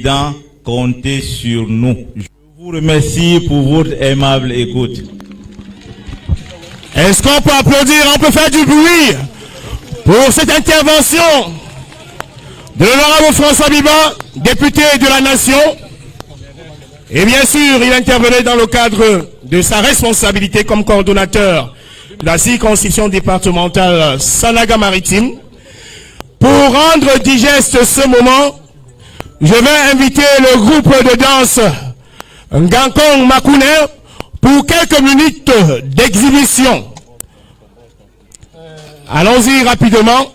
Président, comptez sur nous. Je vous remercie pour votre aimable écoute. Est-ce qu'on peut applaudir, on peut faire du bruit pour cette intervention de l'honorable François Biba, député de la Nation. Et bien sûr, il intervenait dans le cadre de sa responsabilité comme coordonnateur de la circonscription départementale Sanaga-Maritime. Pour rendre digeste ce moment, je vais inviter le groupe de danse Ngankong Makune pour quelques minutes d'exhibition. Allons-y rapidement.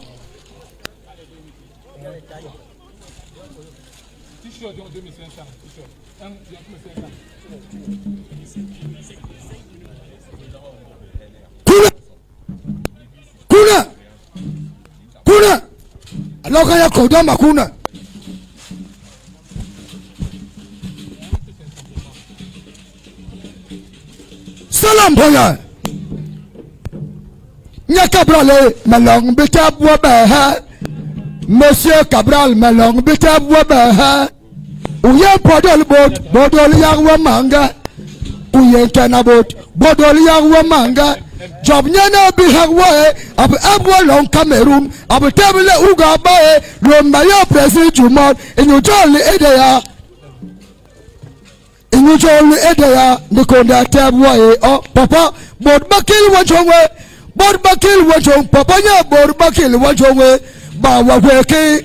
Kuna alors ya koda makuna salam boya nya Cabral malong beta bois ba monsieur Cabral malong beta bois ba uye bodol ya manga uye kana bodol ya manga job nyana bi hawa ab abwa long Cameroon ab table Uganda lo mayo president Jumon inyujoli edeya nikonda tabwa oh papa bod bakil wachongwe papa nya bod bakil wachongwe ba wa weke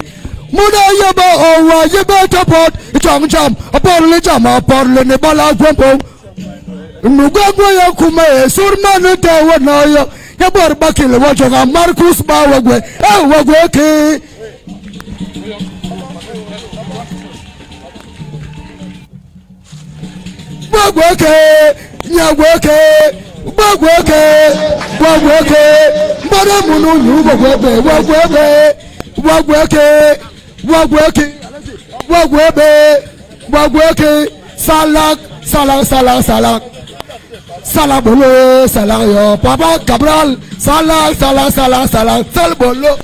muda yaba owa yaba tapot chang jam apol jam apol ne bala gwompo Nugagwa ya kuma surmanu tawa na ya bar bakil wajoga Marcus ba wagwe wagwe ke wagwe ke nyagwe ke wagwe ke mara munu yu wagwe ke salak Salabolo, salario, papa Cabral, salak, salbolo,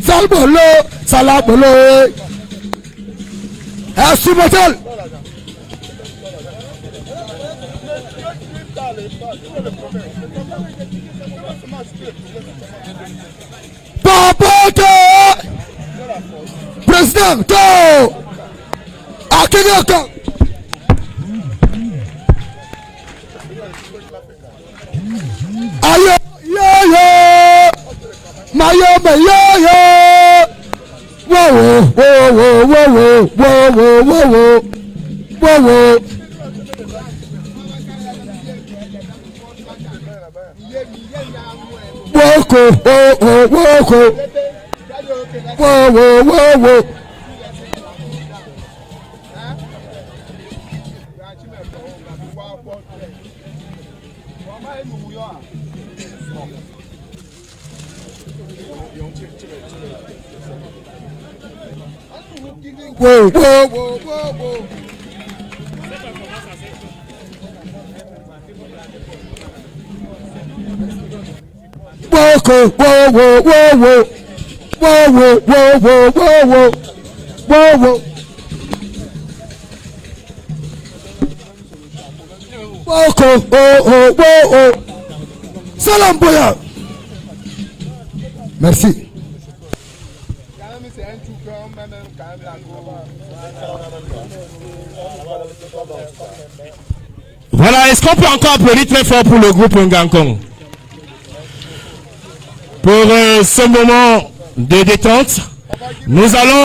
salabolo, salabolo, Asumatel. Papote Président to Akigaka Ayo yo Mayo Whoa Salam Boya. Merci. Voilà, est-ce qu'on peut encore applaudir très fort pour le groupe Ngankong? Pour ce moment de détente, nous allons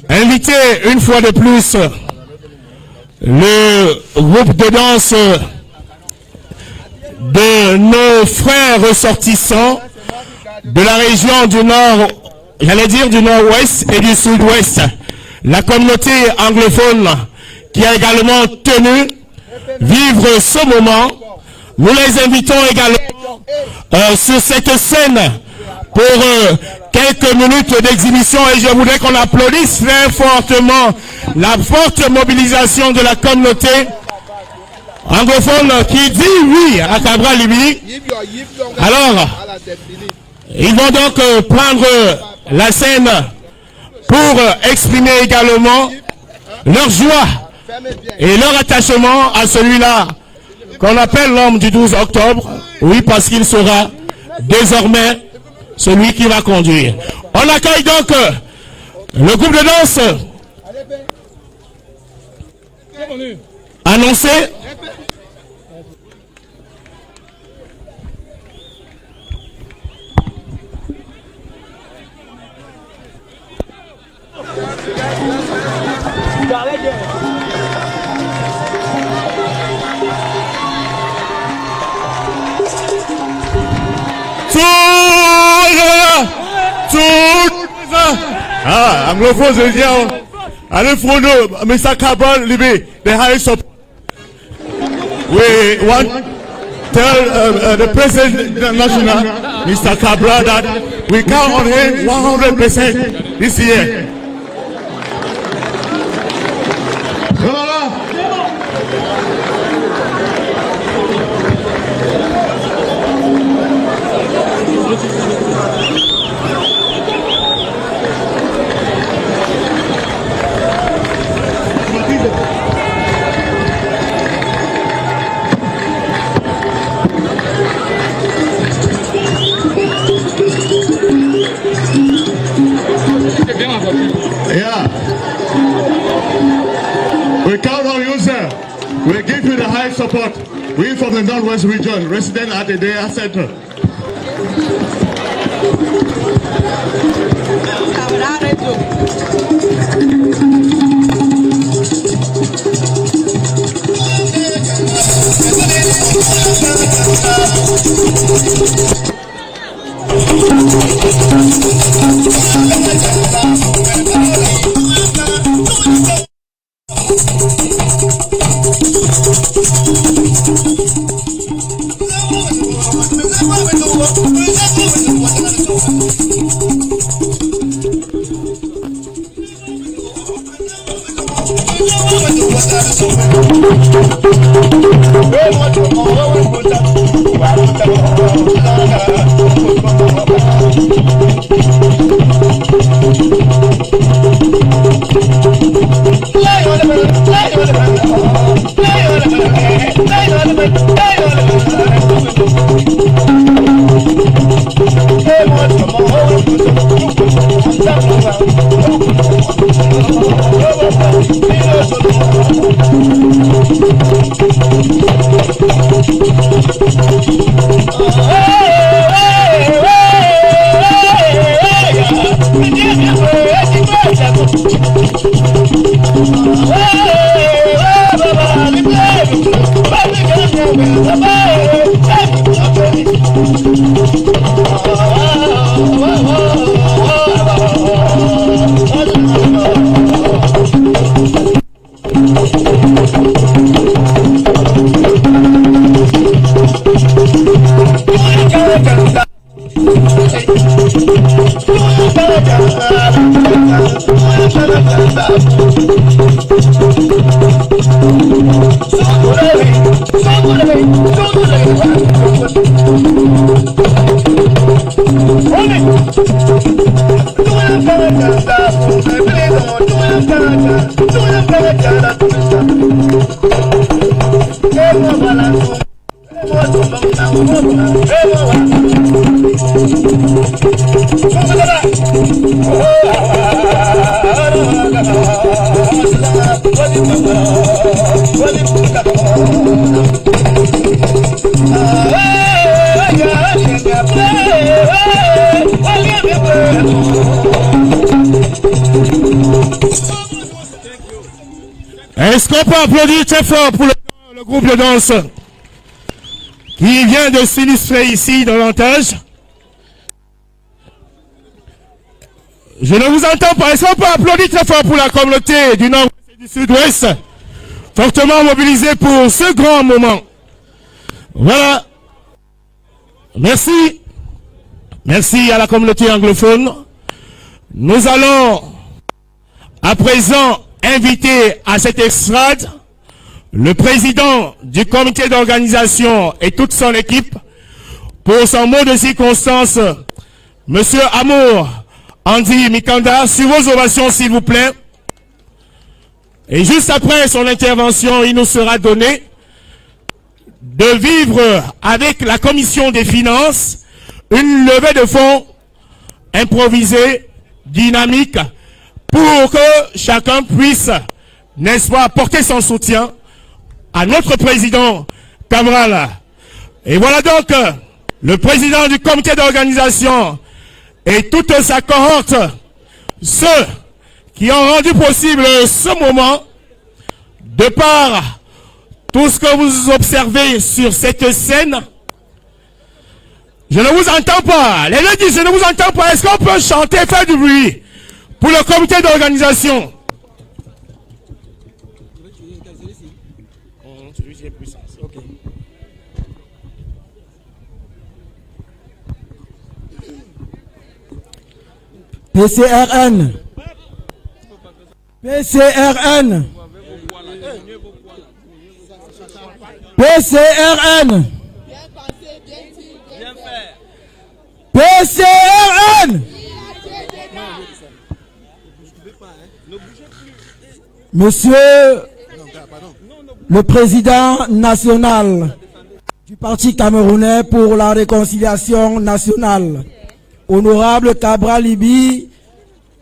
inviter une fois de plus le groupe de danse de nos frères ressortissants de la région du nord, j'allais dire du nord-ouest et du sud-ouest, la communauté anglophone qui a également tenu vivre ce moment. Nous les invitons également sur cette scène pour quelques minutes d'exhibition et je voudrais qu'on applaudisse très fortement la forte mobilisation de la communauté anglophone qui dit oui à Cabral Libi. Alors, ils vont donc prendre la scène pour exprimer également leur joie et leur attachement à celui-là qu'on appelle l'homme du 12 octobre. Oui, parce qu'il sera désormais celui qui va conduire. On accueille donc le groupe de danse annoncé. Anglophone, je dis, allez, Frono, Mr. Cabral Libi, the highest support. We want to tell the President National, Mr. Cabral, that we count on him 100% this year. Yeah. We count on you, sir. We give you the high support. We from the Northwest region, resident at the Daya Center. Est-ce qu'on peut applaudir très fort pour le groupe de danse qui vient de s'illustrer ici dans l'entage? Je ne vous entends pas. Est-ce qu'on peut applaudir très fort pour la communauté du Nord et du Sud-Ouest, fortement mobilisée pour ce grand moment? Voilà. Merci. Merci à la communauté anglophone. Nous allons à présent inviter à cette estrade le président du comité d'organisation et toute son équipe pour son mot de circonstance, Monsieur Amour Andy Mikanda, sur vos ovations s'il vous plaît. Et juste après son intervention, il nous sera donné de vivre avec la commission des finances une levée de fonds improvisée, dynamique, pour que chacun puisse, n'est-ce pas, porter son soutien à notre président Cabral. Et voilà donc le président du comité d'organisation et toute sa cohorte, ceux qui ont rendu possible ce moment, de par tout ce que vous observez sur cette scène. Je ne vous entends pas. Les gens disent, je ne vous entends pas. Est-ce qu'on peut chanter, faire du bruit pour le comité d'organisation? PCRN. PCRN. PCRN. PCRN. Monsieur le président national du Parti camerounais pour la réconciliation nationale, honorable Cabral Libi,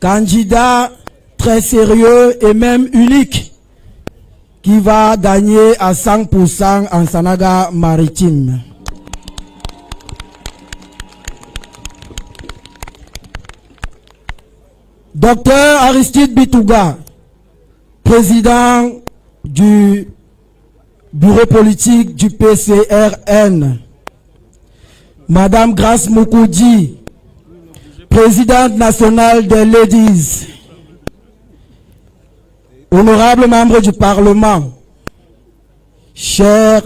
candidat très sérieux et même unique, qui va gagner à 100% en Sanaga maritime. Docteur Aristide Bitouga, président du bureau politique du PCRN. Madame Grace Moukoudi, présidente nationale des Ladies. Honorables membres du Parlement, chers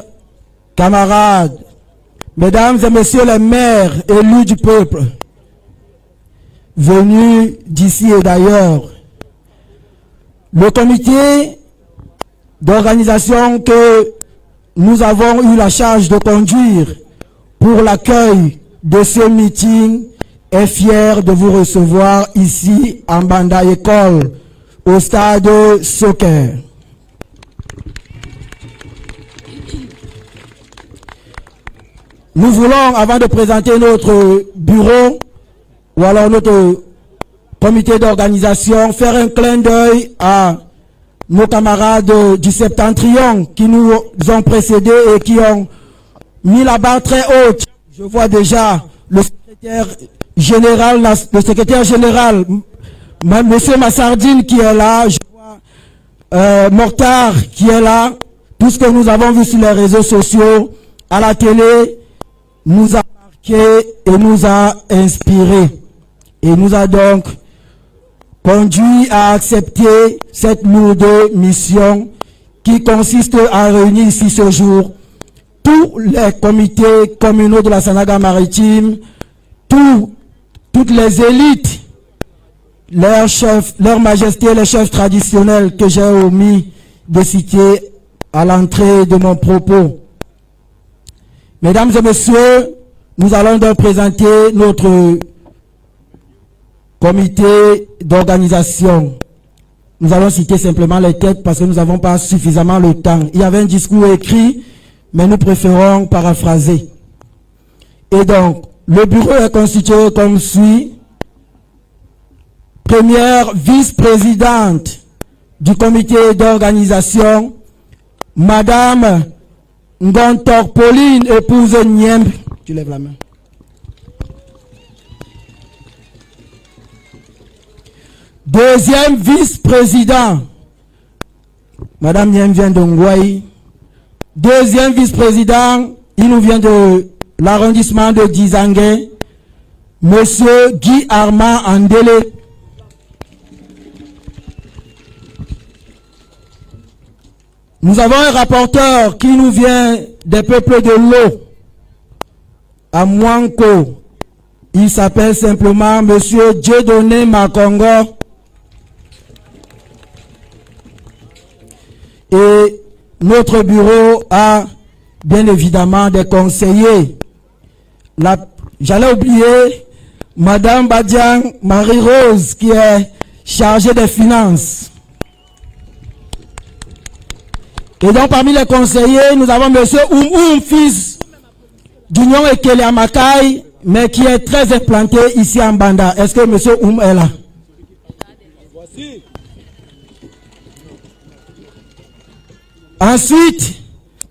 camarades, mesdames et messieurs les maires élus du peuple, venus d'ici et d'ailleurs, le comité d'organisation que nous avons eu la charge de conduire pour l'accueil de ce meeting est fier de vous recevoir ici en Banda École, au stade soccer. Nous voulons, avant de présenter notre bureau, ou alors notre comité d'organisation, faire un clin d'œil à nos camarades du Septentrion qui nous ont précédés et qui ont mis la barre très haute. Je vois déjà le secrétaire général, Monsieur Massardine qui est là, je vois Mortar qui est là. Tout ce que nous avons vu sur les réseaux sociaux, à la télé, nous a marqué et nous a inspiré. Et nous a donc conduit à accepter cette lourde mission qui consiste à réunir ici ce jour tous les comités communaux de la Sanaga maritime, toutes les élites, leurs chefs, leur majesté, les chefs traditionnels que j'ai omis de citer à l'entrée de mon propos. Mesdames et messieurs, nous allons donc présenter notre comité d'organisation. Nous allons citer simplement les têtes parce que nous n'avons pas suffisamment le temps. Il y avait un discours écrit, mais nous préférons paraphraser. Et donc, le bureau est constitué comme suit. Première vice-présidente du comité d'organisation, Madame Ngontor Pauline, épouse Niembe. Tu lèves la main. Deuxième vice-président, Madame Niembe vient de Ngouaï. Deuxième vice-président, il nous vient de l'arrondissement de Dizangué, Monsieur Guy Armand Andélé. Nous avons un rapporteur qui nous vient des peuples de l'eau, à Mouanko. Il s'appelle simplement Monsieur Dieudonné Makongo. Et notre bureau a bien évidemment des conseillers. J'allais oublier Madame Badian Marie-Rose qui est chargée des finances. Et donc parmi les conseillers, nous avons Monsieur Oum, fils d'Union Ekele Amakai, mais qui est très implanté ici en Banda. Est-ce que Monsieur Oum est là? Ensuite,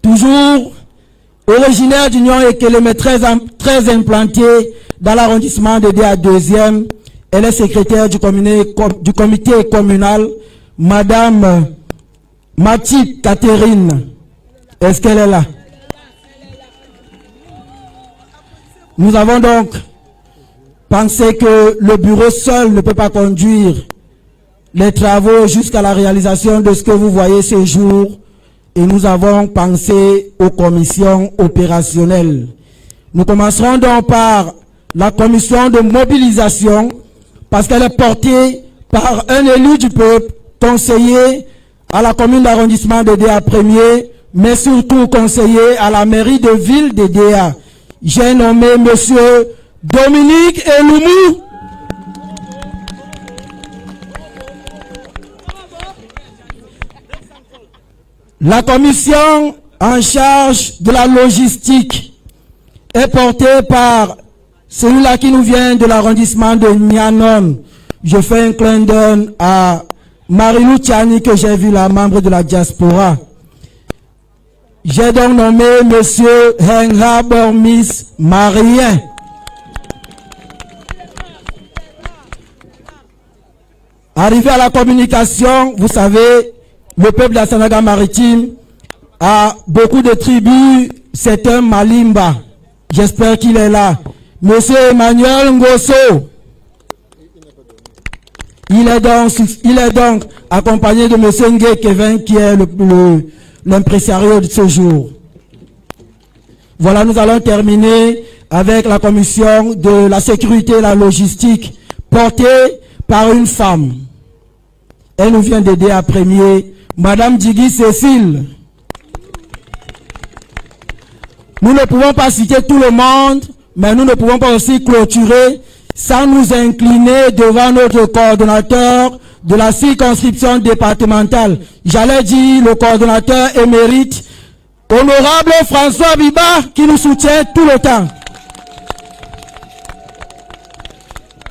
toujours originaire d'Union Ekele, mais très implanté dans l'arrondissement de DA 2e, elle est secrétaire du comité communal, Madame Matip Catherine. Est-ce qu'elle est là? Nous avons donc pensé que le bureau seul ne peut pas conduire les travaux jusqu'à la réalisation de ce que vous voyez ce jour. Et nous avons pensé aux commissions opérationnelles. Nous commencerons donc par la commission de mobilisation, parce qu'elle est portée par un élu du peuple, conseiller à la commune d'arrondissement de DA 1er, mais surtout conseiller à la mairie de ville de DA. J'ai nommé Monsieur Dominique Eloumou. La commission en charge de la logistique est portée par celui-là qui nous vient de l'arrondissement de Nyanon. Je fais un clin d'œil à Marilou Tchani que j'ai vu là, membre de la diaspora. J'ai donc nommé Monsieur Henra Bormis Marien. Arrivé à la communication, vous savez, le peuple de la Sanaga maritime a beaucoup de tribus, c'est un Malimba. J'espère qu'il est là. Monsieur Emmanuel Ngosso. Il est donc accompagné de Monsieur Ngué Kevin qui est l'impresario de ce jour. Voilà, nous allons terminer avec la commission de la sécurité et la logistique portée par une femme. Elle nous vient d'aider à premier. Madame Djigui Cécile. Nous ne pouvons pas citer tout le monde, mais nous ne pouvons pas aussi clôturer sans nous incliner devant notre coordonnateur de la circonscription départementale. J'allais dire le coordonnateur émérite, honorable François Biba, qui nous soutient tout le temps.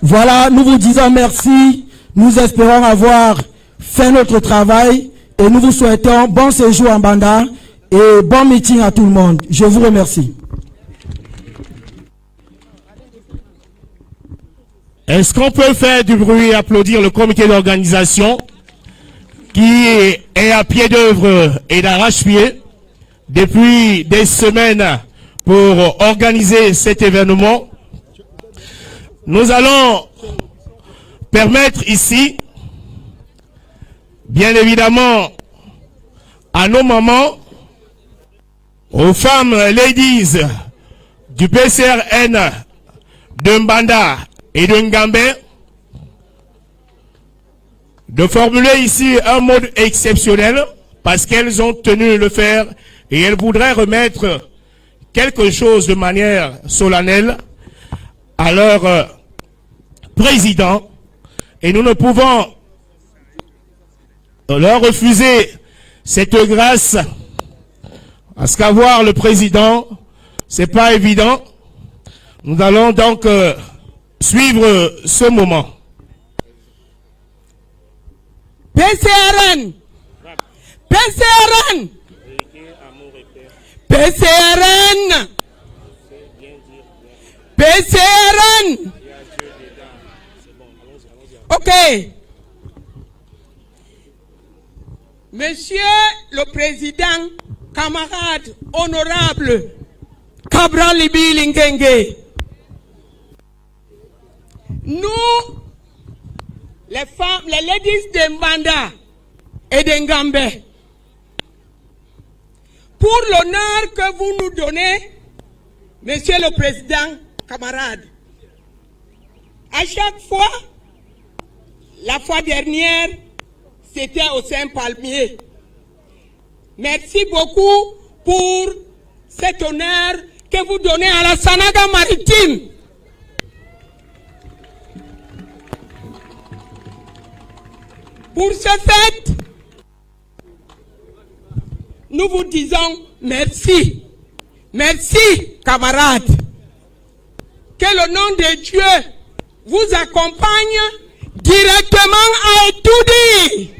Voilà, nous vous disons merci. Nous espérons avoir fait notre travail. Et nous vous souhaitons bon séjour en Banda et bon meeting à tout le monde. Je vous remercie. Est-ce qu'on peut faire du bruit et applaudir le comité d'organisation qui est à pied d'œuvre et d'arrache-pied depuis des semaines pour organiser cet événement? Nous allons permettre ici, bien évidemment, à nos mamans, aux femmes ladies du PCRN de Mbanda et de Ngambé, de formuler ici un mode exceptionnel parce qu'elles ont tenu le faire et elles voudraient remettre quelque chose de manière solennelle à leur président, et nous ne pouvons leur refuser cette grâce, parce qu'avoir le président, c'est pas évident. Nous allons donc suivre ce moment. PCRN, PCRN, PCRN, PCRN. Ok. Monsieur le Président, camarades honorables, Cabral Libi Lingenge, nous, les femmes, les ladies de Mbanda et de Ngambé, pour l'honneur que vous nous donnez, Monsieur le Président, camarades, à chaque fois, la fois dernière, c'était au Saint-Palmier. Merci beaucoup pour cet honneur que vous donnez à la Sanaga maritime. Pour ce fait, nous vous disons merci. Merci, camarades. Que le nom de Dieu vous accompagne directement à Etoudi.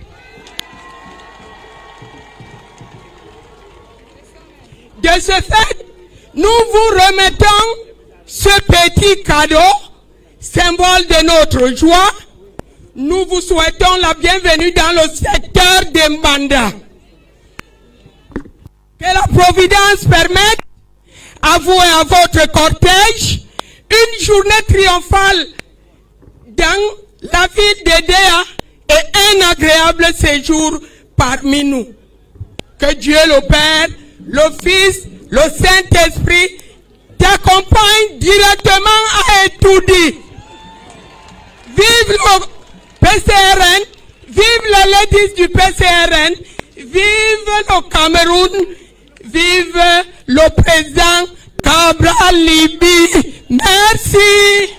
De ce fait, nous vous remettons ce petit cadeau, symbole de notre joie. Nous vous souhaitons la bienvenue dans le secteur de Mbanda. Que la Providence permette à vous et à votre cortège une journée triomphale dans la ville de Déa et un agréable séjour parmi nous. Que Dieu le Père, le Fils, le Saint-Esprit t'accompagne directement à Etoudi. Vive le PCRN, vive la ladies du PCRN, vive le Cameroun, vive le président Cabral Libi. Merci.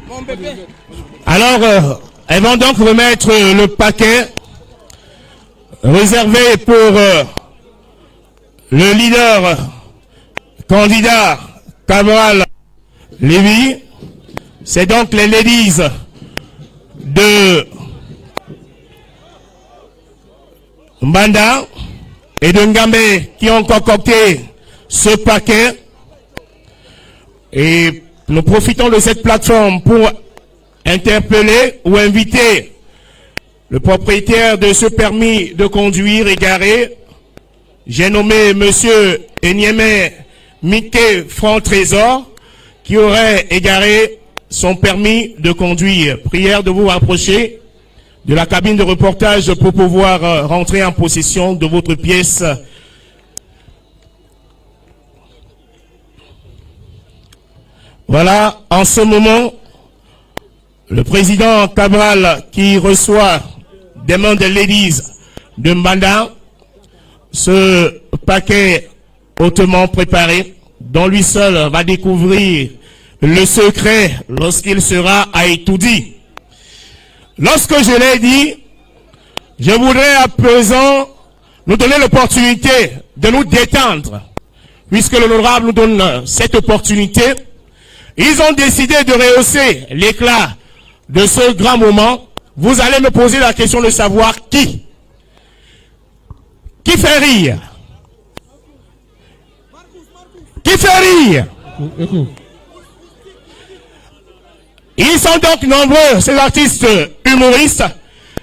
Mon bébé. Alors, elles vont donc remettre le paquet réservé pour le leader candidat Cabral Libi. C'est donc les ladies de Mbanda et de Ngambe qui ont concocté ce paquet. Et nous profitons de cette plateforme pour interpeller ou inviter le propriétaire de ce permis de conduire égaré. J'ai nommé monsieur Enyeme Miké Franc Trésor qui aurait égaré son permis de conduire. Prière de vous rapprocher de la cabine de reportage pour pouvoir rentrer en possession de votre pièce. Voilà, en ce moment, le président Cabral qui reçoit des mains des ladies de Mbanda ce paquet hautement préparé dont lui seul va découvrir le secret lorsqu'il sera à Etoudi. Lorsque je l'ai dit, je voudrais à présent nous donner l'opportunité de nous détendre, puisque l'honorable nous donne cette opportunité. Ils ont décidé de rehausser l'éclat de ce grand moment. Vous allez me poser la question de savoir qui fait rire? Qui fait rire? Ils sont donc nombreux, ces artistes humoristes,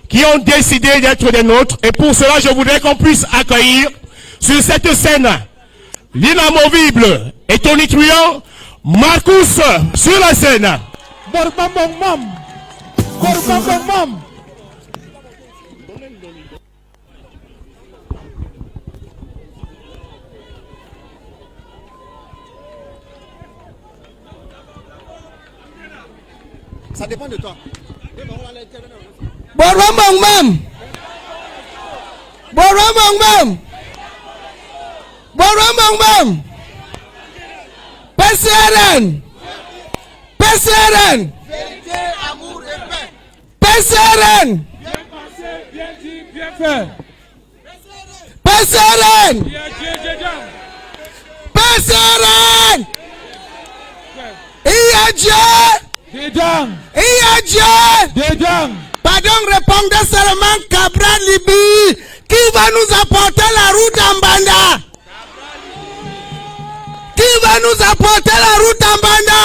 qui ont décidé d'être des nôtres. Et pour cela, je voudrais qu'on puisse accueillir sur cette scène l'inamovible et tonitruant Marcus sur la scène. Ça dépend de toi. PCRN. PCRN. Vérité, amour et paix. PCRN. Bien passé, bien dit, bien fait. PCRN. Bien dit, dedans. PCRN. Il y a Dieu. Dedans. Il y a Dieu. Dedans. Pardon, répondez seulement Cabral Libi qui va nous apporter la route en Mbanda. Qui va nous apporter la route en Mbanda.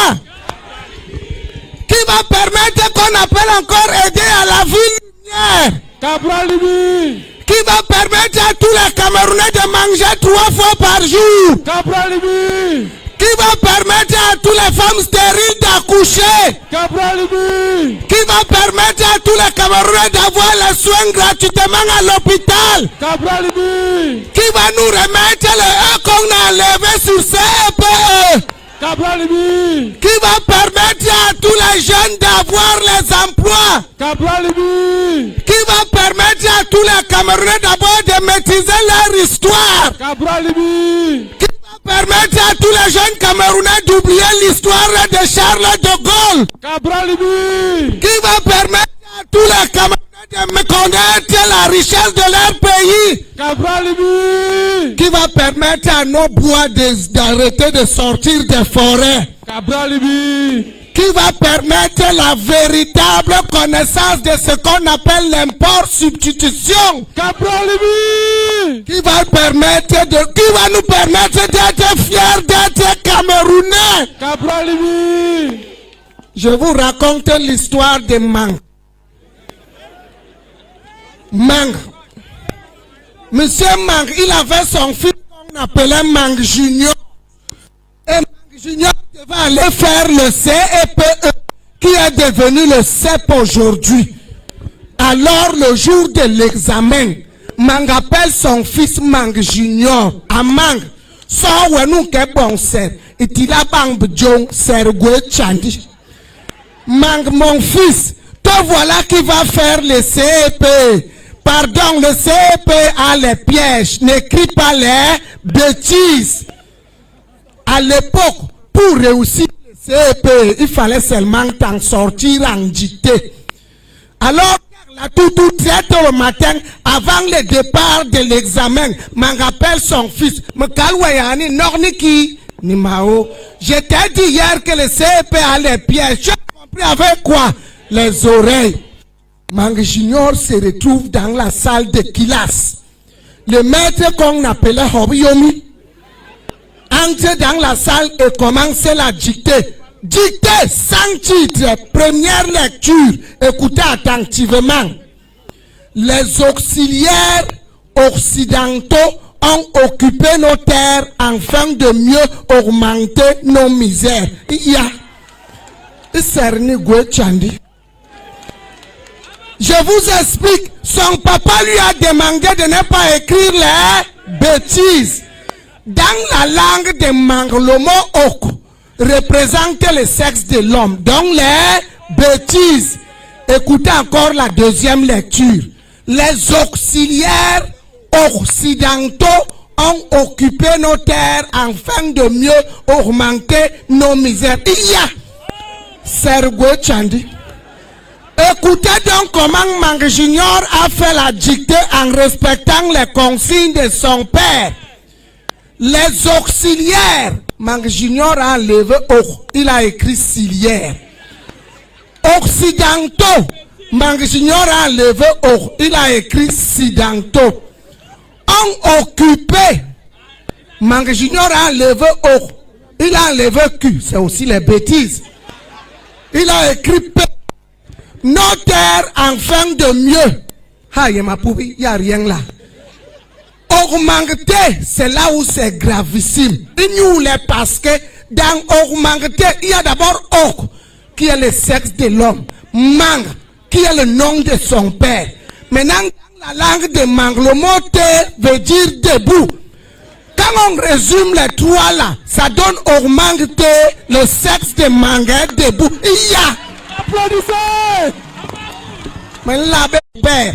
Qui va permettre qu'on appelle encore aider à la ville lumière. Cabral Libi. Qui va permettre à tous les Camerounais de manger 3 fois par jour. Cabral Libi. Qui va permettre à toutes les femmes stériles d'accoucher. Cabral Libi. Qui va permettre à tous les Camerounais d'avoir les soins gratuitement à l'hôpital. Cabral Libi. Qui va nous remettre le E qu'on a enlevé sur CEPE. Cabral Libi. Qui va permettre à tous les jeunes d'avoir les emplois. Cabral Libi. Qui va permettre à tous les Camerounais d'abord de maîtriser Cabral Libi. Qui va permettre à tous les jeunes Camerounais d'oublier l'histoire de Charles de Gaulle. Cabral Libi. Qui va permettre à tous les Camerounais de méconnaître la richesse de leur pays. Cabral Libi. Qui va permettre à nos bois d'arrêter de sortir des forêts. Cabral Libi. Qui va permettre la véritable connaissance de ce qu'on appelle l'import-substitution. Cabral Libi. Qui va nous permettre d'être fiers d'être Camerounais. Cabral Libi. Je vous raconte l'histoire de Mang. Mang. Monsieur Mang, il avait son fils qu'on appelait Mang Junior. Et Mang Junior devait aller faire le CEPE, qui est devenu le CEP aujourd'hui. Alors, le jour de l'examen, Mang appelle son fils Mang Junior. À Mang, sors nous que bon ser. Et il a bang bjong sergwe chandi. Mang, mon fils, te voilà qui va faire le CEP. Pardon, le CEP a les pièges. N'écris pas les bêtises. À l'époque, pour réussir le CEP, il fallait seulement t'en sortir en dictée. Alors, là, tout très tôt le matin, avant le départ de l'examen, Mang appelle son fils. Mkalwayani, Norniki, Nimao. Je t'ai dit hier que le CEP a les pièges. Tu as compris avec quoi? Les oreilles. Mang Junior se retrouve dans la salle de classe. Le maître qu'on appelait Hobiomi entre dans la salle et commence la dictée. Dictée sans titre, première lecture. Écoutez attentivement. Les auxiliaires occidentaux ont occupé nos terres afin de mieux augmenter nos misères. Il y a je vous explique, son papa lui a demandé de ne pas écrire les bêtises. Dans la langue de Mang, le mot ok représente le sexe de l'homme. Donc les bêtises. Écoutez encore la deuxième lecture. Les auxiliaires occidentaux ont occupé nos terres afin de mieux augmenter nos misères. Il y a Sergo Chandi. Écoutez donc comment Mang Junior a fait la dictée en respectant les consignes de son père. Les auxiliaires, Mang Junior a enlevé il a écrit ciliaire. Occidentaux, Mang Junior a enlevé il a écrit sidentaux. On occupé, Mang Junior a enlevé il a enlevé Q, c'est aussi les bêtises. Il a écrit P. Nos terres afin de mieux. Il n'y a rien là. Augmenter, c'est là où c'est gravissime. Il nous l'est parce que dans augmenter, il y a d'abord ok, qui est le sexe de l'homme. Mang, qui est le nom de son père. Maintenant, dans la langue de Mang, le mot terre veut dire debout. Quand on résume les trois là, ça donne augmenter, le sexe de Mang est debout. Il y a. Applaudissez! Mais là, père,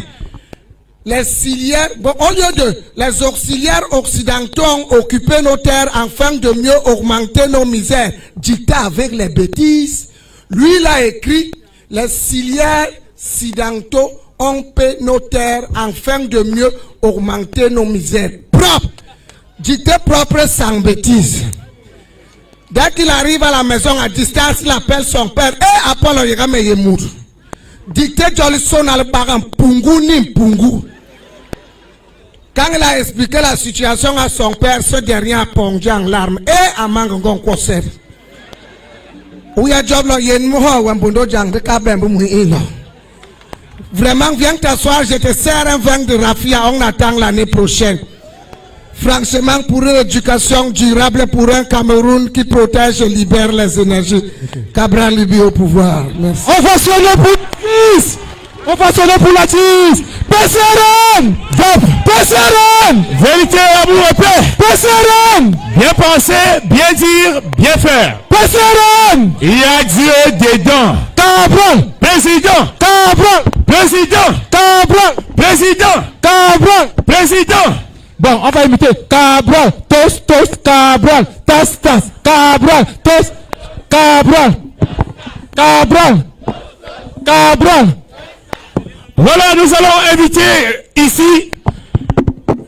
les ciliaires, bon, au lieu de les auxiliaires occidentaux ont occupé nos terres afin de mieux augmenter nos misères, dicté avec les bêtises. Lui, il a écrit les ciliaires occidentaux ont payé nos terres afin de mieux augmenter nos misères. Propre, dicté propre sans bêtises. Dès qu'il arrive à la maison à distance, il appelle son père. Eh, Apollo, il va me mourir. Dicté Jolison al-Baram, Pungu ni Pungu. Quand il a expliqué la situation à son père, ce dernier a plongé en larmes. Eh, Amangon Koser. Oui, à Job, il y a une moha ou un bundo jang de Kabembo Mouino. Vraiment, viens t'asseoir, je te sers un vin de raffia, on attend l'année prochaine. Franchement, pour une éducation durable, pour un Cameroun qui protège et libère les énergies. Cabral Libi au pouvoir. Merci. On va sonner pour la tisse. On va sonner pour la tisse. PCRM. PCRM. Vérité, amour et paix. PCRM. Bien penser, bien dire, bien faire. PCRM. Il y a Dieu dedans. Cabral. Président. Cabral. Président. Cabral. Président. Cabral. Président. Bon, on va imiter. Cabral, tos, tos, Cabral, tas, tas, Cabral, tos, Cabral, Cabral, Cabral. Voilà, nous allons inviter ici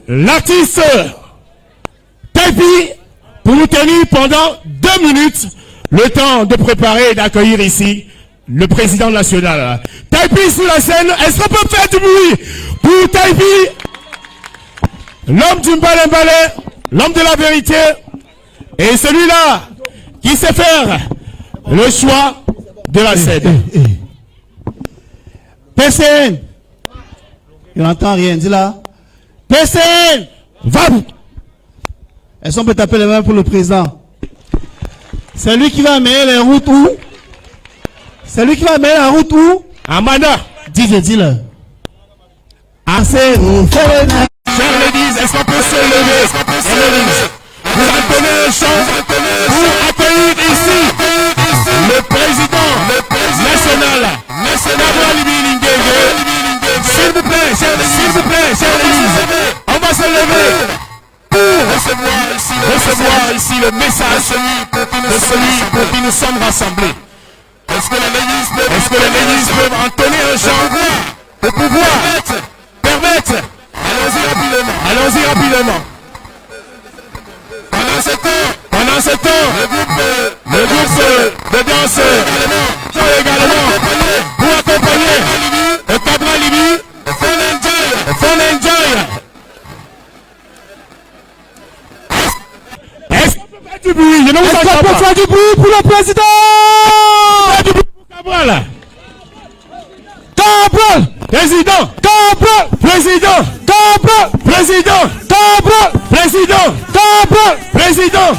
l'artiste Taipi pour nous tenir pendant 2 minutes le temps de préparer et d'accueillir ici le président national. Taipi sur la scène, est-ce qu'on peut faire du bruit pour Taipi, l'homme du Mbale, l'homme de la vérité, et celui-là qui sait faire le choix de la scène. PCN. Il n'entend rien, dis là. PCN. Va. Est-ce qu'on peut taper les mains pour le président? C'est lui qui va amener les routes où? C'est lui qui va amener la route où? Amanda. Dis-le. Assez. Chers ladies, est-ce qu'on peut se lever? Vous entendez le chant pour accueillir ici le président national. S'il vous plaît, chers ladies, on va se lever pour recevoir ici le message de celui pour qui nous sommes rassemblés. Est-ce que les ladies peuvent entonner un chant pour pouvoir permettre? Allons-y rapidement. Pendant ce temps, le groupe de danseurs sont également pour accompagner le Cabral Libi, Fun Enjoy. Est-ce qu'on peut faire du bruit? Je ne vous entends pas. Est-ce qu'on peut faire du bruit pour le président? Faire du bruit pour Cabral. Cabral, Président. Cabral, Président. Cabral, Président. Cabral, Président. Cabral, Président.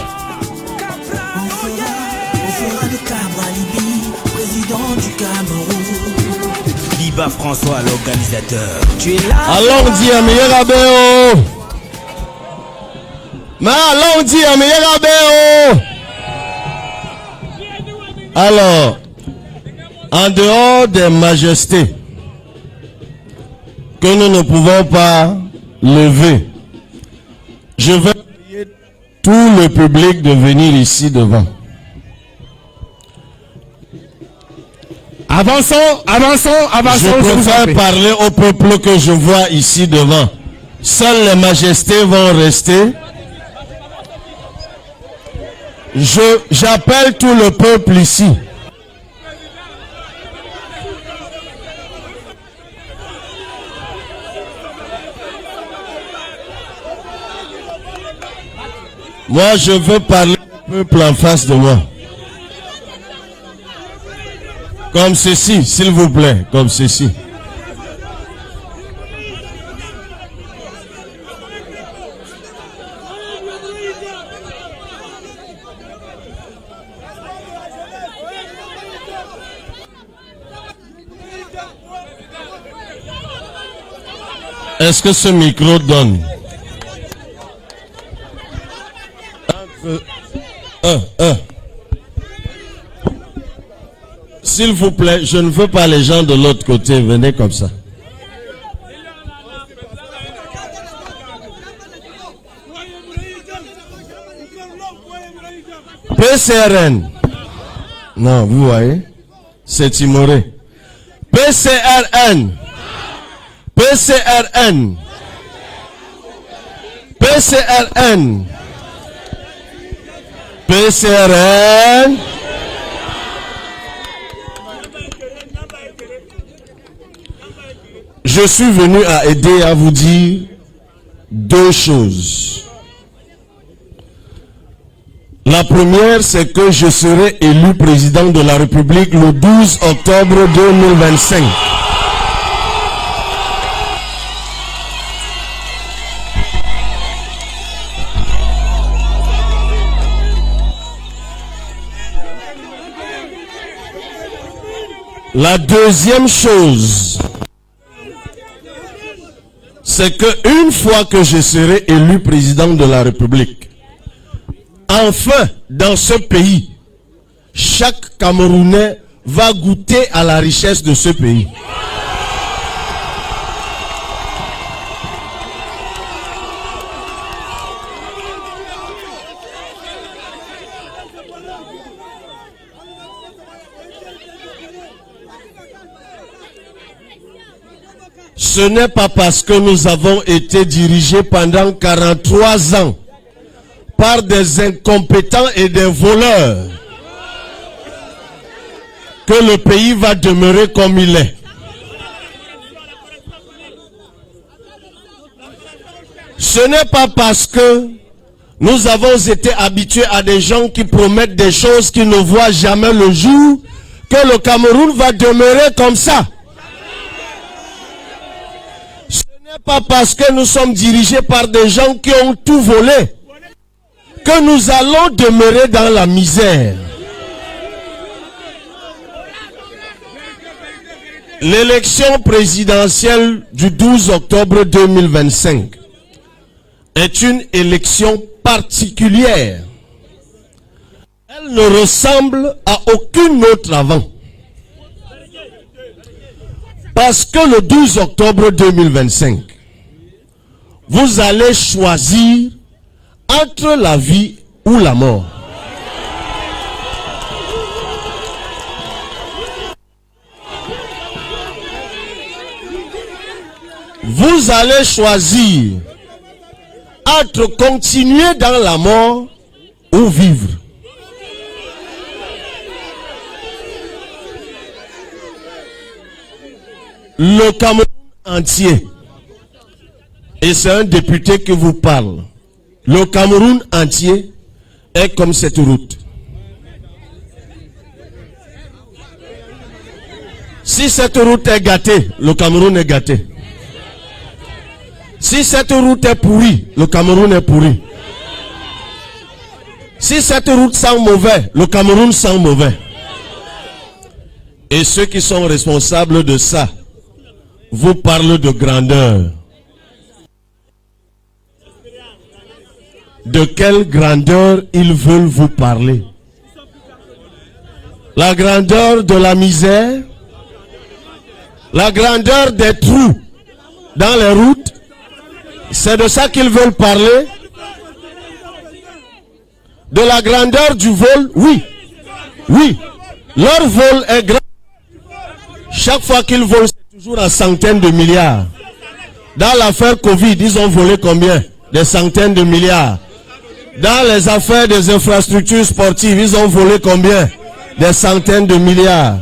Liba François, l'organisateur. Tu es là. Allons dire à meilleur abéo. Mais allons dire à meilleur abéo. Alors, en dehors des majestés que nous ne pouvons pas lever, je vais prier tout le public de venir ici devant. Avançons. Je préfère parler au peuple que je vois ici devant. Seules les majestés vont rester. J'appelle tout le peuple ici. Moi, je veux parler au peuple en face de moi. Comme ceci, s'il vous plaît, comme ceci. Est-ce que ce micro donne? S'il vous plaît, je ne veux pas les gens de l'autre côté. Venez comme ça. PCRN. Non, vous voyez, c'est timoré. PCRN. PCRN. PCRN. PCRN. Je suis venu à aider à vous dire 2 choses. La première, c'est que je serai élu président de la République le 12 octobre 2025. La deuxième chose, c'est que une fois que je serai élu président de la République, enfin, dans ce pays, chaque Camerounais va goûter à la richesse de ce pays. Ce n'est pas parce que nous avons été dirigés pendant 43 ans par des incompétents et des voleurs que le pays va demeurer comme il est. Ce n'est pas parce que nous avons été habitués à des gens qui promettent des choses qui ne voient jamais le jour que le Cameroun va demeurer comme ça. Ce n'est pas parce que nous sommes dirigés par des gens qui ont tout volé que nous allons demeurer dans la misère. L'élection présidentielle du 12 octobre 2025 est une élection particulière. Elle ne ressemble à aucune autre avant. Parce que le 12 octobre 2025, vous allez choisir entre la vie ou la mort. Vous allez choisir entre continuer dans la mort ou vivre. Le Cameroun entier, et c'est un député qui vous parle, le Cameroun entier est comme cette route. Si cette route est gâtée, le Cameroun est gâté. Si cette route est pourrie, le Cameroun est pourri. Si cette route sent mauvais, le Cameroun sent mauvais. Et ceux qui sont responsables de ça vous parlent de grandeur. De quelle grandeur ils veulent vous parler? La grandeur de la misère? La grandeur des trous dans les routes? C'est de ça qu'ils veulent parler? De la grandeur du vol? Oui. Oui. Leur vol est grand. Chaque fois qu'ils volent, c'est toujours en centaines de milliards. Dans l'affaire Covid, ils ont volé combien? Des centaines de milliards. Dans les affaires des infrastructures sportives, ils ont volé combien? Des centaines de milliards.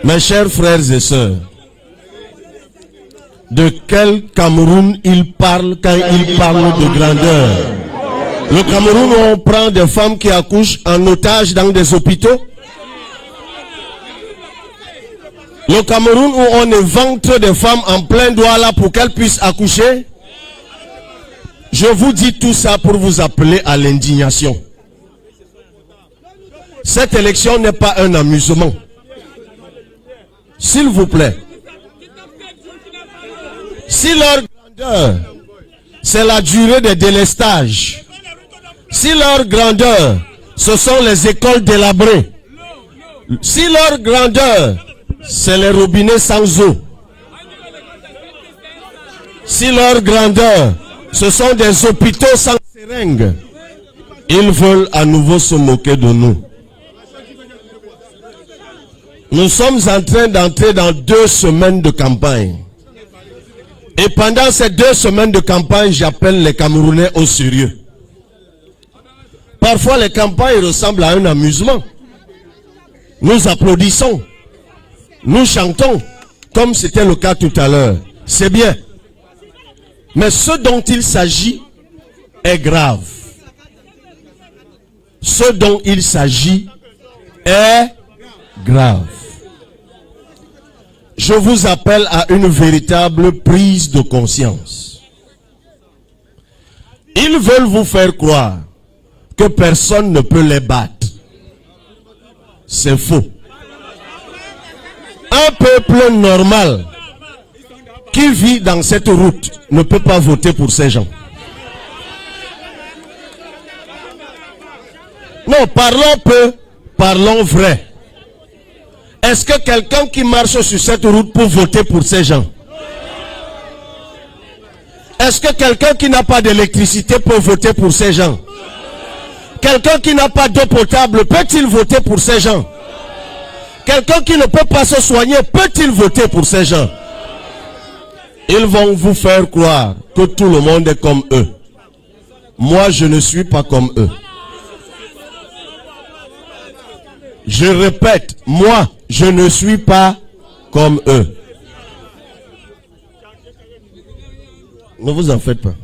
Mes chers frères et sœurs, de quel Cameroun ils parlent quand ils parlent de grandeur? Le Cameroun où on prend des femmes qui accouchent en otage dans des hôpitaux? Le Cameroun où on éventre des femmes en plein Douala pour qu'elles puissent accoucher? Je vous dis tout ça pour vous appeler à l'indignation. Cette élection n'est pas un amusement. S'il vous plaît. Si leur grandeur, c'est la durée des délestages, si leur grandeur, ce sont les écoles délabrées, si leur grandeur, c'est les robinets sans eau, si leur grandeur, ce sont des hôpitaux sans seringues, ils veulent à nouveau se moquer de nous. Nous sommes en train d'entrer dans 2 semaines de campagne. Et pendant ces 2 semaines de campagne, j'appelle les Camerounais au sérieux. Parfois, les campagnes ressemblent à un amusement. Nous applaudissons. Nous chantons, comme c'était le cas tout à l'heure. C'est bien. Mais ce dont il s'agit est grave. Ce dont il s'agit est grave. Je vous appelle à une véritable prise de conscience. Ils veulent vous faire croire que personne ne peut les battre. C'est faux. Un peuple normal qui vit dans cette route ne peut pas voter pour ces gens. Non, parlons peu, parlons vrai. Est-ce que quelqu'un qui marche sur cette route peut voter pour ces gens? Est-ce que quelqu'un qui n'a pas d'électricité peut voter pour ces gens? Quelqu'un qui n'a pas d'eau potable peut-il voter pour ces gens? Quelqu'un qui ne peut pas se soigner peut-il voter pour ces gens? Ils vont vous faire croire que tout le monde est comme eux. Moi, je ne suis pas comme eux. Je répète, moi, je ne suis pas comme eux. Ne vous en faites pas.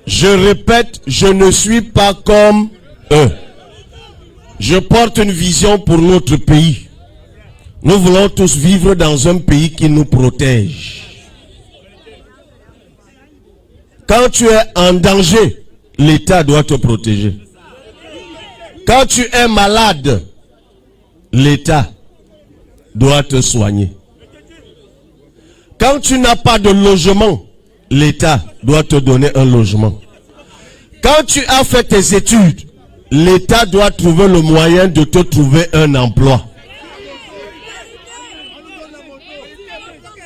Je répète, je ne suis pas comme eux. Je porte une vision pour notre pays. Nous voulons tous vivre dans un pays qui nous protège. Quand tu es en danger, l'État doit te protéger. Quand tu es malade, l'État doit te soigner. Quand tu n'as pas de logement, l'État doit te donner un logement. Quand tu as fait tes études, l'État doit trouver le moyen de te trouver un emploi.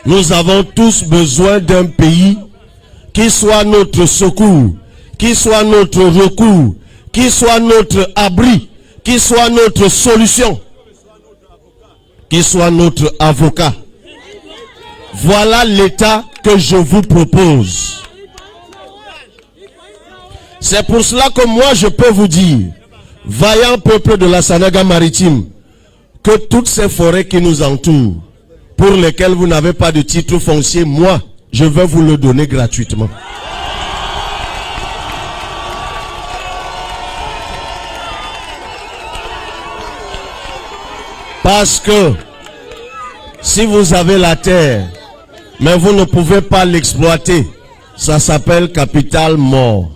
Nous avons tous besoin d'un pays qui soit notre secours, qui soit notre recours, qui soit notre abri, qui soit notre solution, qui soit notre avocat. Voilà l'État que je vous propose. C'est pour cela que moi je peux vous dire, vaillant peuple de la Sanaga maritime, que toutes ces forêts qui nous entourent, pour lesquelles vous n'avez pas de titre foncier, moi, je vais vous le donner gratuitement. Parce que si vous avez la terre, mais vous ne pouvez pas l'exploiter, ça s'appelle capital mort.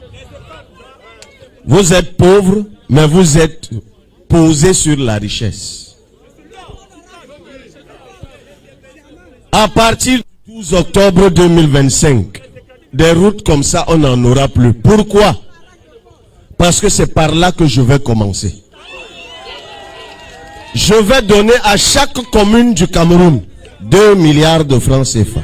Vous êtes pauvre, mais vous êtes posé sur la richesse. À partir du 12 octobre 2025, des routes comme ça, on n'en aura plus. Pourquoi? Parce que c'est par là que je vais commencer. Je vais donner à chaque commune du Cameroun 2 milliards de francs CFA.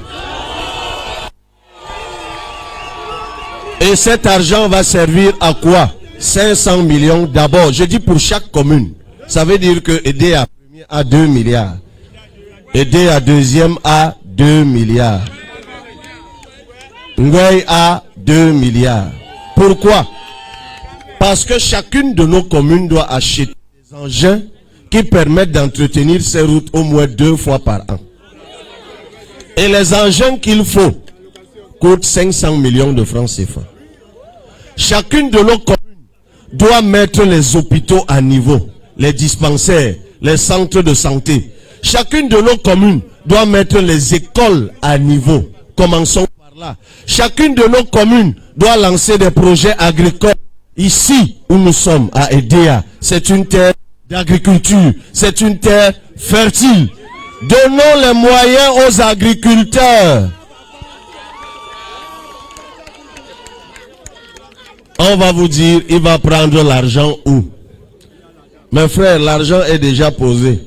Et cet argent va servir à quoi? 500 millions d'abord. Je dis pour chaque commune. Ça veut dire que aider à premier à 2 milliards. Aider à deuxième à 2 milliards. Ngoué à 2 milliards. Pourquoi? Parce que chacune de nos communes doit acheter des engins qui permettent d'entretenir ces routes au moins 2 fois par an. Et les engins qu'il faut coûtent 500 millions de francs CFA. Chacune de nos communes doit mettre les hôpitaux à niveau, les dispensaires, les centres de santé. Chacune de nos communes doit mettre les écoles à niveau. Commençons par là. Chacune de nos communes doit lancer des projets agricoles. Ici où nous sommes, à Edea, c'est une terre d'agriculture, c'est une terre fertile. Donnons les moyens aux agriculteurs. On va vous dire, il va prendre l'argent où? Mes frères, l'argent est déjà posé.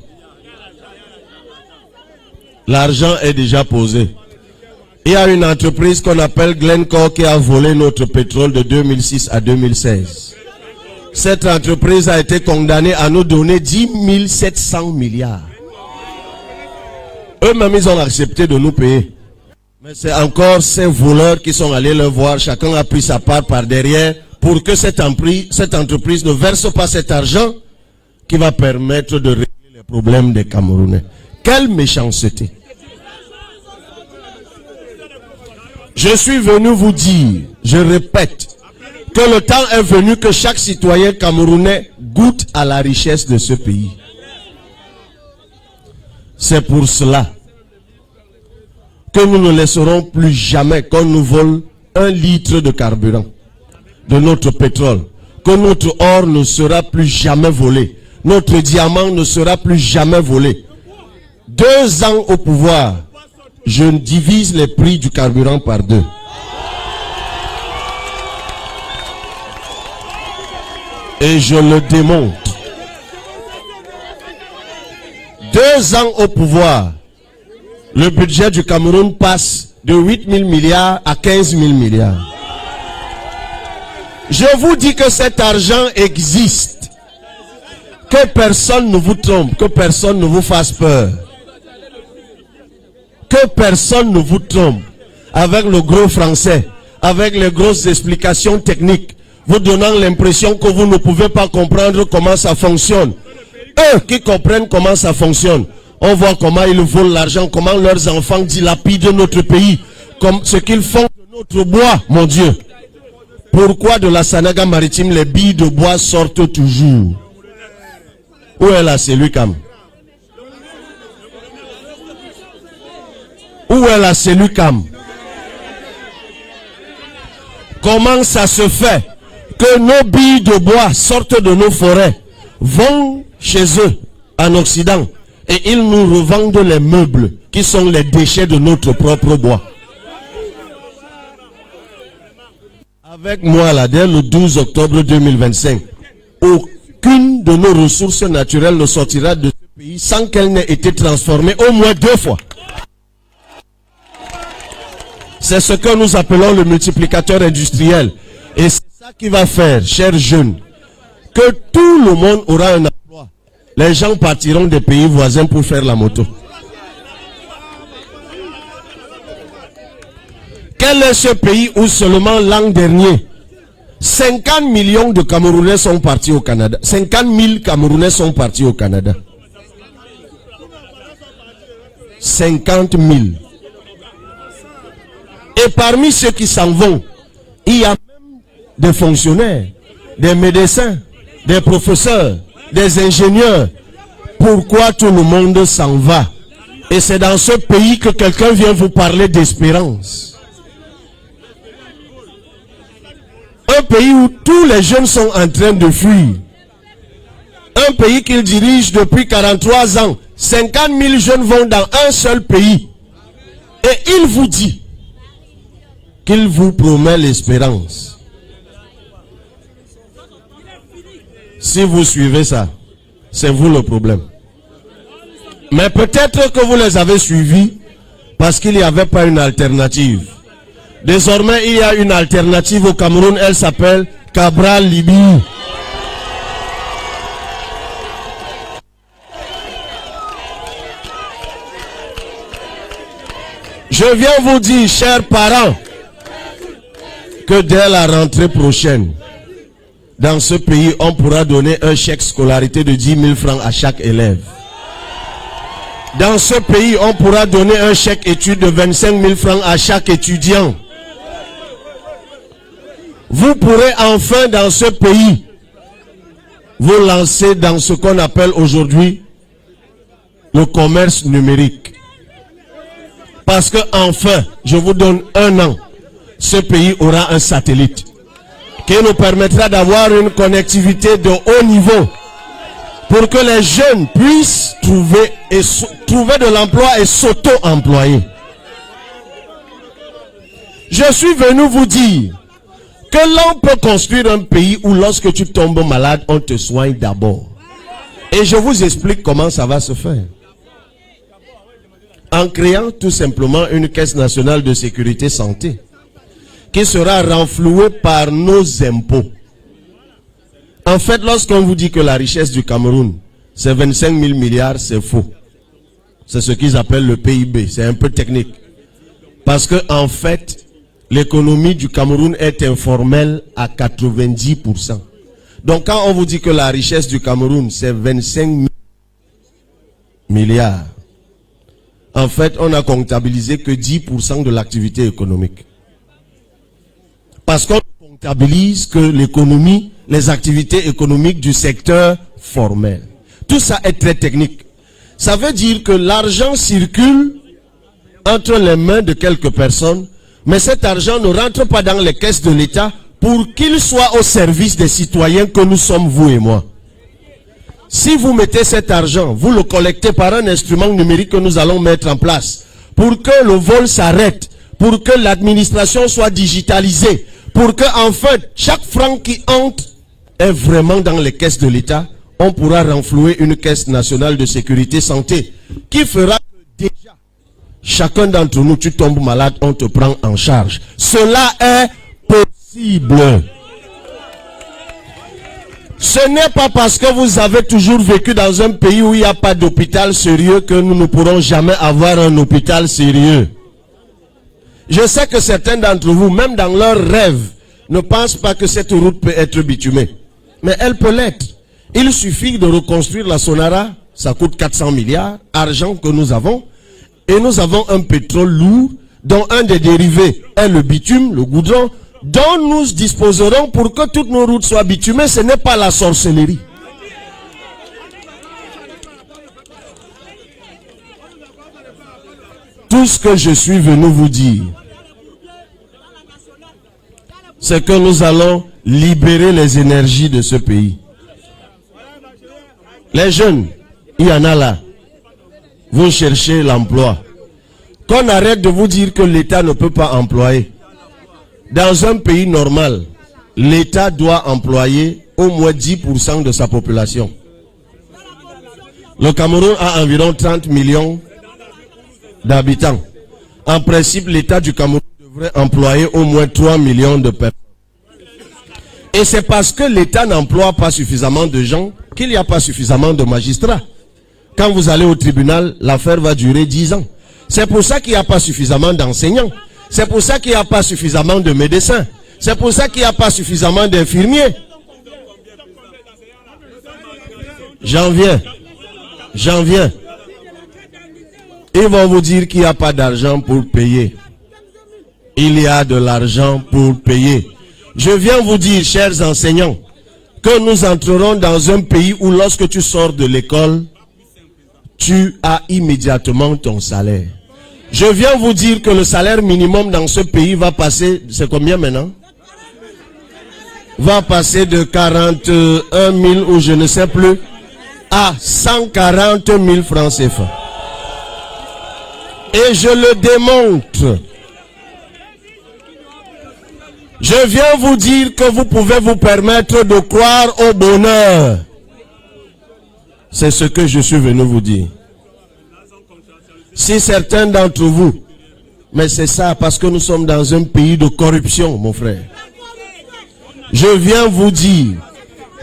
L'argent est déjà posé. Il y a une entreprise qu'on appelle Glencore qui a volé notre pétrole de 2006 à 2016. Cette entreprise a été condamnée à nous donner 10 700 milliards. Eux-mêmes, ils ont accepté de nous payer. Mais c'est encore ces voleurs qui sont allés le voir. Chacun a pris sa part par derrière pour que cette entreprise ne verse pas cet argent qui va permettre de régler les problèmes des Camerounais. Quelle méchanceté! Je suis venu vous dire, je répète, que le temps est venu que chaque citoyen camerounais goûte à la richesse de ce pays. C'est pour cela que nous ne laisserons plus jamais qu'on nous vole 1 litre de carburant, de notre pétrole, que notre or ne sera plus jamais volé, notre diamant ne sera plus jamais volé. 2 ans au pouvoir, je divise les prix du carburant par 2. Et je le démontre. 2 ans au pouvoir, le budget du Cameroun passe de 8 000 milliards à 15 000 milliards. Je vous dis que cet argent existe. Que personne ne vous trompe, que personne ne vous fasse peur. Que personne ne vous trompe avec le gros français, avec les grosses explications techniques, vous donnant l'impression que vous ne pouvez pas comprendre comment ça fonctionne. Eux qui comprennent comment ça fonctionne, on voit comment ils volent l'argent, comment leurs enfants dilapident notre pays, comme ce qu'ils font de notre bois, mon Dieu. Pourquoi de la Sanaga maritime les billes de bois sortent toujours? Où est la Cellule-Cam? Où est la Cellule-Cam? Comment ça se fait que nos billes de bois sortent de nos forêts, vont chez eux en Occident et ils nous revendent les meubles qui sont les déchets de notre propre bois? Avec moi là, dès le 12 octobre 2025, aucune de nos ressources naturelles ne sortira de ce pays sans qu'elle n'ait été transformée au moins 2 fois. C'est ce que nous appelons le multiplicateur industriel. Et c'est ça qui va faire, chers jeunes, que tout le monde aura un emploi. Les gens partiront des pays voisins pour faire la moto. Quel est ce pays où seulement l'an dernier, 50 millions de Camerounais sont partis au Canada. 50 000 Camerounais sont partis au Canada. 50 000. Et parmi ceux qui s'en vont, il y a même des fonctionnaires, des médecins, des professeurs, des ingénieurs. Pourquoi tout le monde s'en va? Et c'est dans ce pays que quelqu'un vient vous parler d'espérance. Un pays où tous les jeunes sont en train de fuir. Un pays qu'il dirige depuis 43 ans. 50 000 jeunes vont dans un seul pays. Et il vous dit qu'il vous promet l'espérance. Si vous suivez ça, c'est vous le problème. Mais peut-être que vous les avez suivis parce qu'il n'y avait pas une alternative. Désormais, il y a une alternative au Cameroun, elle s'appelle Cabral Libi. Je viens vous dire, chers parents, que dès la rentrée prochaine, dans ce pays, on pourra donner un chèque scolarité de 10 000 francs à chaque élève. Dans ce pays, on pourra donner un chèque études de 25 000 francs à chaque étudiant. Vous pourrez enfin dans ce pays vous lancer dans ce qu'on appelle aujourd'hui le commerce numérique. Parce que enfin, je vous donne 1 an, ce pays aura un satellite qui nous permettra d'avoir une connectivité de haut niveau pour que les jeunes puissent trouver de l'emploi et s'auto-employer. Je suis venu vous dire que l'on peut construire un pays où lorsque tu tombes malade, on te soigne d'abord. Et je vous explique comment ça va se faire. En créant tout simplement une caisse nationale de sécurité santé qui sera renflouée par nos impôts. En fait, lorsqu'on vous dit que la richesse du Cameroun, c'est 25 000 milliards, c'est faux. C'est ce qu'ils appellent le PIB. C'est un peu technique. Parce que, en fait, l'économie du Cameroun est informelle à 90%. Donc, quand on vous dit que la richesse du Cameroun, c'est 25 000 milliards, en fait, on n'a comptabilisé que 10% de l'activité économique. Parce qu'on comptabilise que l'économie, les activités économiques du secteur formel. Tout ça est très technique. Ça veut dire que l'argent circule entre les mains de quelques personnes, mais cet argent ne rentre pas dans les caisses de l'État pour qu'il soit au service des citoyens que nous sommes, vous et moi. Si vous mettez cet argent, vous le collectez par un instrument numérique que nous allons mettre en place pour que le vol s'arrête, pour que l'administration soit digitalisée, pour que en fait chaque franc qui entre est vraiment dans les caisses de l'État, on pourra renflouer une caisse nationale de sécurité santé qui fera que déjà chacun d'entre nous, tu tombes malade, on te prend en charge. Cela est possible. Ce n'est pas parce que vous avez toujours vécu dans un pays où il n'y a pas d'hôpital sérieux que nous ne pourrons jamais avoir un hôpital sérieux. Je sais que certains d'entre vous, même dans leurs rêves, ne pensent pas que cette route peut être bitumée. Mais elle peut l'être. Il suffit de reconstruire la Sonara, ça coûte 400 milliards, argent que nous avons. Et nous avons un pétrole lourd, dont un des dérivés est le bitume, le goudron, dont nous disposerons pour que toutes nos routes soient bitumées. Ce n'est pas la sorcellerie. Tout ce que je suis venu vous dire, c'est que nous allons libérer les énergies de ce pays. Les jeunes, il y en a là. Vous cherchez l'emploi. Qu'on arrête de vous dire que l'État ne peut pas employer. Dans un pays normal, l'État doit employer au moins 10% de sa population. Le Cameroun a environ 30 millions d'habitants. En principe, l'État du Cameroun devrait employer au moins 3 millions de personnes. Et c'est parce que l'État n'emploie pas suffisamment de gens qu'il n'y a pas suffisamment de magistrats. Quand vous allez au tribunal, l'affaire va durer 10 ans. C'est pour ça qu'il n'y a pas suffisamment d'enseignants. C'est pour ça qu'il n'y a pas suffisamment de médecins. C'est pour ça qu'il n'y a pas suffisamment d'infirmiers. J'en viens. Ils vont vous dire qu'il n'y a pas d'argent pour payer. Il y a de l'argent pour payer. Je viens vous dire, chers enseignants, que nous entrerons dans un pays où lorsque tu sors de l'école, tu as immédiatement ton salaire. Je viens vous dire que le salaire minimum dans ce pays va passer, c'est combien maintenant? Va passer de 41 000 ou je ne sais plus à 140 000 francs CFA. Et je le démontre. Je viens vous dire que vous pouvez vous permettre de croire au bonheur. C'est ce que je suis venu vous dire. Si certains d'entre vous, mais c'est ça parce que nous sommes dans un pays de corruption, mon frère. Je viens vous dire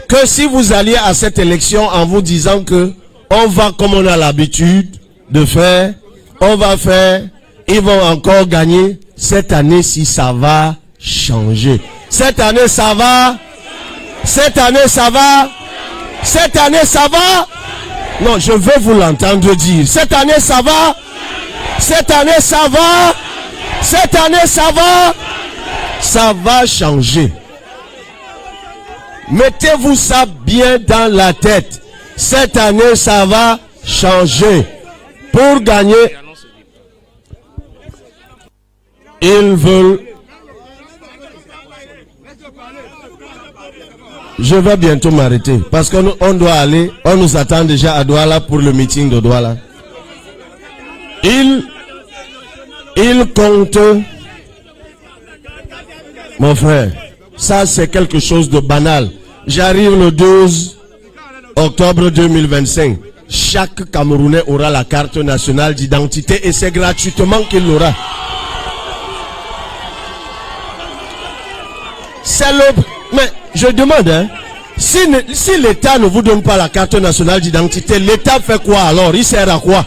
que si vous alliez à cette élection en vous disant que on va comme on a l'habitude de faire, on va faire, ils vont encore gagner, cette année-ci ça va changer. Cette année ça va. Cette année ça va. Cette année ça va. Non, je veux vous l'entendre dire. Cette année ça va. Cette année ça va. Cette année ça va. Ça va changer. Mettez-vous ça bien dans la tête. Cette année ça va changer. Pour gagner, ils veulent. Je vais bientôt m'arrêter parce qu'on doit aller, on nous attend déjà à Douala pour le meeting de Douala. Il compte, mon frère, ça c'est quelque chose de banal. J'arrive le 12 octobre 2025. Chaque Camerounais aura la carte nationale d'identité et c'est gratuitement qu'il l'aura. C'est le... Mais je demande, hein, si l'État ne vous donne pas la carte nationale d'identité, l'État fait quoi alors? Il sert à quoi?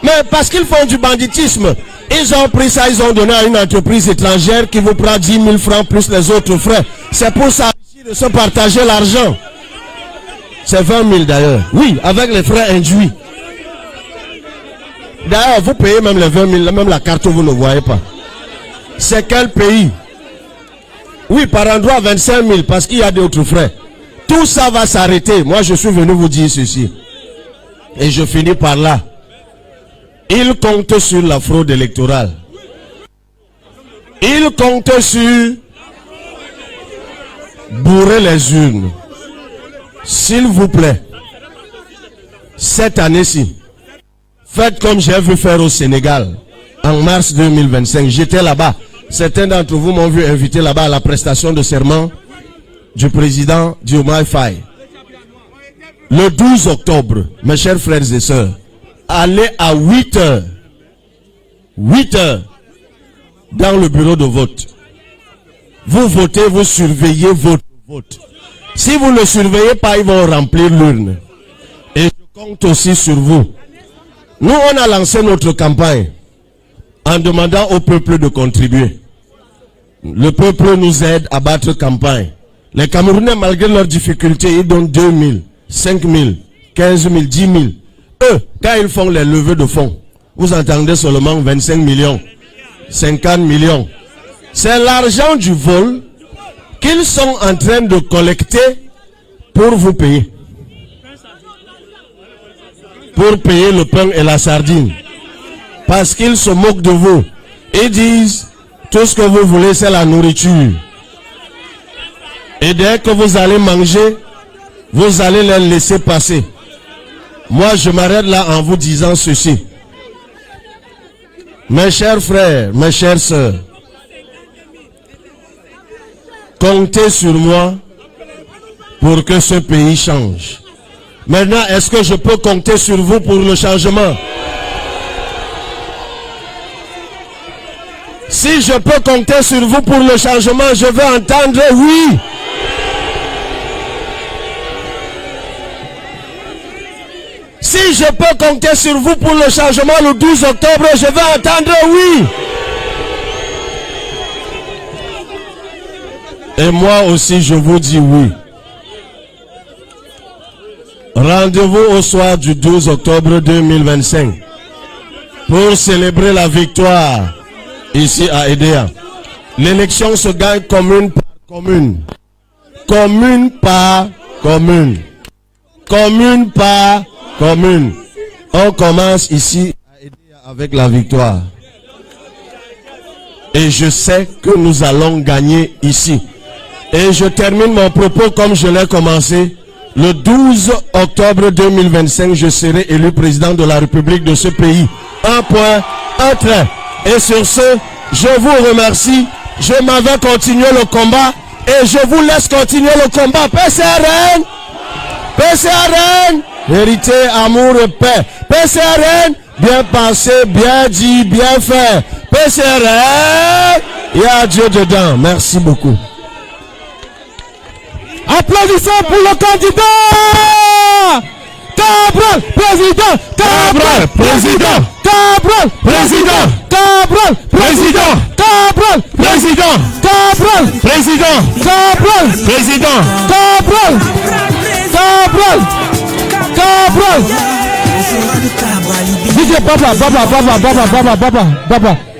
Mais parce qu'ils font du banditisme. Ils ont pris ça, ils ont donné à une entreprise étrangère qui vous prend 10 000 francs plus les autres frais. C'est pour ça de se partager l'argent. C'est 20 000 d'ailleurs. Oui, avec les frais induits. D'ailleurs, vous payez même les 20 000, même la carte vous ne voyez pas. C'est quel pays? Oui, par endroit 25 000 parce qu'il y a d'autres frais. Tout ça va s'arrêter. Moi, je suis venu vous dire ceci. Et je finis par là. Il compte sur la fraude électorale. Il compte sur bourrer les urnes. S'il vous plaît, cette année-ci, faites comme j'ai vu faire au Sénégal en mars 2025. J'étais là-bas. Certains d'entre vous m'ont vu inviter là-bas à la prestation de serment du président Diomaye Faye. Le 12 octobre, mes chers frères et sœurs, allez à 8 heures. 8 heures dans le bureau de vote. Vous votez, vous surveillez votre vote. Si vous ne surveillez pas, ils vont remplir l'urne. Et je compte aussi sur vous. Nous, on a lancé notre campagne en demandant au peuple de contribuer. Le peuple nous aide à battre campagne. Les Camerounais, malgré leurs difficultés, ils donnent 2 000, 5 000, 15 000, 10 000. Eux, quand ils font les levées de fonds, vous entendez seulement 25 millions, 50 millions. C'est l'argent du vol qu'ils sont en train de collecter pour vous payer. Pour payer le pain et la sardine. Parce qu'ils se moquent de vous. Ils disent, tout ce que vous voulez, c'est la nourriture. Et dès que vous allez manger, vous allez les laisser passer. Moi, je m'arrête là en vous disant ceci. Mes chers frères, mes chères sœurs, comptez sur moi pour que ce pays change. Maintenant, est-ce que je peux compter sur vous pour le changement? Si je peux compter sur vous pour le changement, je veux entendre oui. Si je peux compter sur vous pour le changement le 12 octobre, je veux entendre oui. Et moi aussi, je vous dis oui. Rendez-vous au soir du 12 octobre 2025 pour célébrer la victoire ici à Edea. L'élection se gagne commune par commune. Commune par commune. Commune par commune. On commence ici à Edea avec la victoire. Et je sais que nous allons gagner ici. Et je termine mon propos comme je l'ai commencé. Le 12 octobre 2025, je serai élu président de la République de ce pays. Un point, un trait. Et sur ce, je vous remercie. Je m'en vais continuer le combat. Et je vous laisse continuer le combat. PCRN, PCRN, vérité, amour et paix. PCRN, bien pensé, bien dit, bien fait. PCRN, il y a Dieu dedans. Merci beaucoup. Applaudissons pour le candidat Cabral, président. Cabral, président. Cabral, président. Cabral, président. Cabral, président. Cabral, président. Cabral, président. Cabral, Cabral, Cabral. DJ Baba, Baba, Baba, Baba, Baba, Baba, Baba.